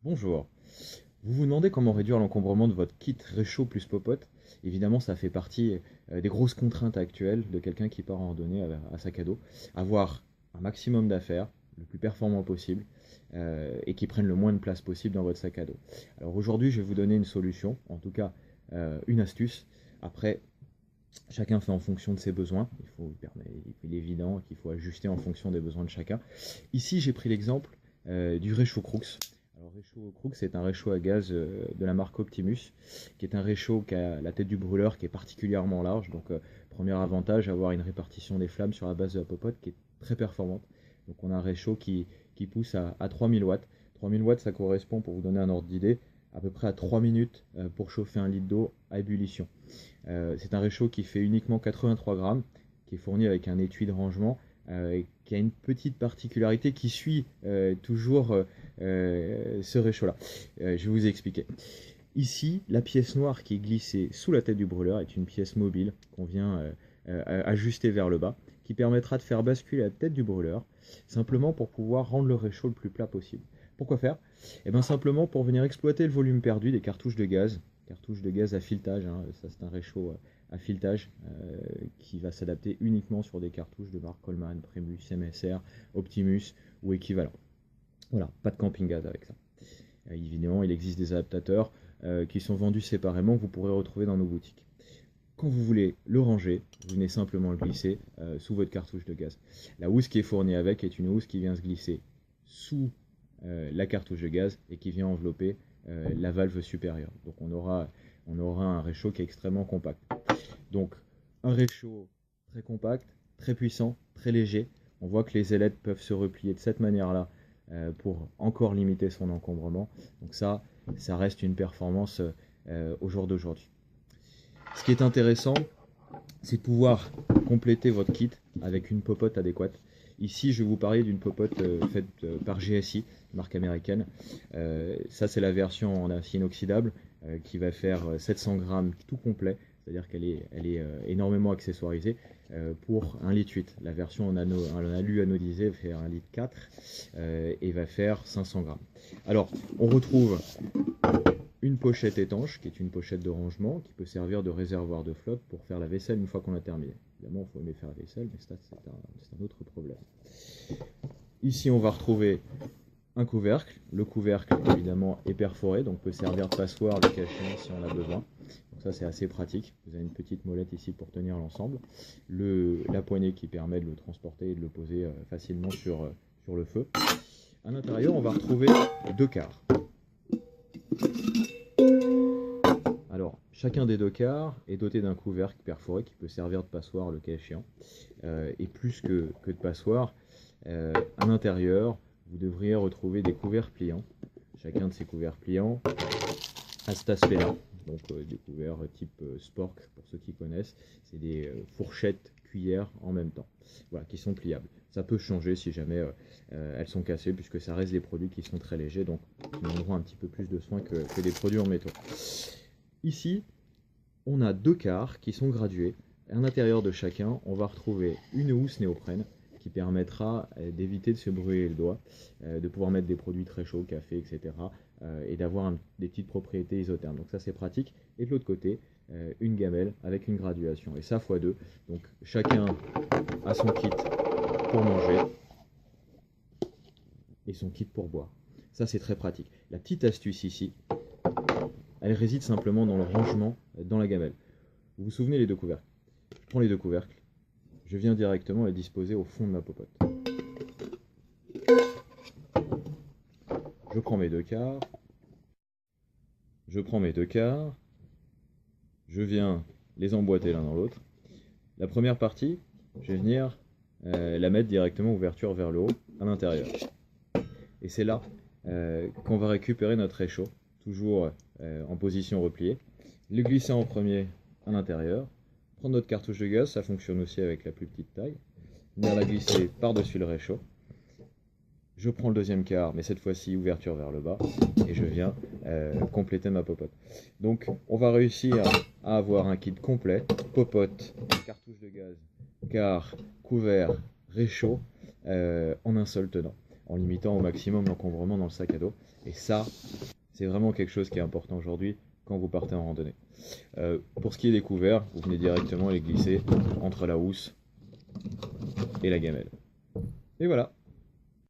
Bonjour. Vous vous demandez comment réduire l'encombrement de votre kit réchaud plus popote. Évidemment, ça fait partie des grosses contraintes actuelles de quelqu'un qui part en randonnée à sac à dos. Avoir un maximum d'affaires, le plus performant possible, et qui prennent le moins de place possible dans votre sac à dos. Alors aujourd'hui, je vais vous donner une solution, en tout cas une astuce. Après, chacun fait en fonction de ses besoins. Il est évident qu'il faut ajuster en fonction des besoins de chacun. Ici, j'ai pris l'exemple du réchaud Crux. Alors, réchaud Crux, c'est un réchaud à gaz de la marque Optimus, qui est un réchaud qui a la tête du brûleur qui est particulièrement large. Donc, premier avantage, avoir une répartition des flammes sur la base de la popote qui est très performante. Donc, on a un réchaud qui pousse à 3000 watts. 3000 watts, ça correspond, pour vous donner un ordre d'idée, à peu près à 3 minutes pour chauffer un litre d'eau à ébullition. C'est un réchaud qui fait uniquement 83 grammes, qui est fourni avec un étui de rangement, qui a une petite particularité qui suit toujours ce réchaud-là. Je vais vous expliquer. Ici, la pièce noire qui est glissée sous la tête du brûleur est une pièce mobile qu'on vient ajuster vers le bas, qui permettra de faire basculer la tête du brûleur, simplement pour pouvoir rendre le réchaud le plus plat possible. Pourquoi faire? Eh bien simplement pour venir exploiter le volume perdu des cartouches de gaz à filetage, hein. Ça c'est un réchaud à filetage qui va s'adapter uniquement sur des cartouches de marque Coleman, Primus, MSR, Optimus ou équivalent. Voilà, pas de camping gaz avec ça. Évidemment, il existe des adaptateurs qui sont vendus séparément que vous pourrez retrouver dans nos boutiques. Quand vous voulez le ranger, vous venez simplement le glisser sous votre cartouche de gaz. La housse qui est fournie avec est une housse qui vient se glisser sous la cartouche de gaz et qui vient envelopper la valve supérieure. Donc on aura un réchaud qui est extrêmement compact. Donc un réchaud très compact, très puissant, très léger. On voit que les ailettes peuvent se replier de cette manière-là pour encore limiter son encombrement. Donc ça reste une performance au jour d'aujourd'hui. Ce qui est intéressant, c'est de pouvoir compléter votre kit avec une popote adéquate. Ici, je vais vous parler d'une popote faite par GSI, marque américaine. Ça, c'est la version en acier inoxydable qui va faire 700 grammes tout complet, c'est-à-dire qu'elle est énormément accessoirisée pour 1,8 litre. La version en alu anodisé fait 1,4 litre et va faire 500 grammes. Alors, on retrouve une pochette étanche, qui est une pochette de rangement, qui peut servir de réservoir de flotte pour faire la vaisselle une fois qu'on a terminé. Évidemment, il faut aimer faire la vaisselle, mais ça, c'est un autre problème. Ici, on va retrouver un couvercle. Le couvercle, évidemment, est perforé, donc peut servir de passoire, le cacher si on a besoin. Donc ça, c'est assez pratique. Vous avez une petite molette ici pour tenir l'ensemble. La poignée qui permet de le transporter et de le poser facilement sur le feu. À l'intérieur, on va retrouver deux quarts. Alors, chacun des deux quarts est doté d'un couvercle perforé qui peut servir de passoire le cas échéant. Et plus que de passoire, à l'intérieur, vous devriez retrouver des couverts pliants. Chacun de ces couverts pliants a cet aspect-là. Donc des couverts type Spork, pour ceux qui connaissent. C'est des fourchettes cuillères en même temps, voilà, qui sont pliables. Ça peut changer si jamais elles sont cassées, puisque ça reste des produits qui sont très légers, donc qui demanderont un petit peu plus de soin que des produits en métaux. Ici, on a deux quarts qui sont gradués. À l'intérieur de chacun, on va retrouver une housse néoprène qui permettra d'éviter de se brûler le doigt, de pouvoir mettre des produits très chauds, café, etc. Et d'avoir des petites propriétés isothermes. Donc ça, c'est pratique. Et de l'autre côté, une gamelle avec une graduation. Et ça, x2. Donc chacun a son kit pour manger et son kit pour boire. Ça, c'est très pratique. La petite astuce ici, elle réside simplement dans le rangement dans la gamelle. Vous vous souvenez les deux couvercles? Je prends les deux couvercles, je viens directement les disposer au fond de ma popote. Je prends mes deux quarts, je viens les emboîter l'un dans l'autre. La première partie, je vais venir la mettre directement ouverture vers le haut, à l'intérieur. Et c'est là qu'on va récupérer notre réchaud, toujours en position repliée. Le glisser en premier à l'intérieur, prendre notre cartouche de gaz, ça fonctionne aussi avec la plus petite taille, venir la glisser par-dessus le réchaud. Je prends le deuxième quart, mais cette fois-ci ouverture vers le bas, et je viens compléter ma popote. Donc on va réussir à avoir un kit complet, popote, cartouche de gaz, quart, couvert, réchaud, en un seul tenant. en limitant au maximum l'encombrement dans le sac à dos. Et ça, c'est vraiment quelque chose qui est important aujourd'hui quand vous partez en randonnée. Pour ce qui est des couverts, vous venez directement les glisser entre la housse et la gamelle. Et voilà.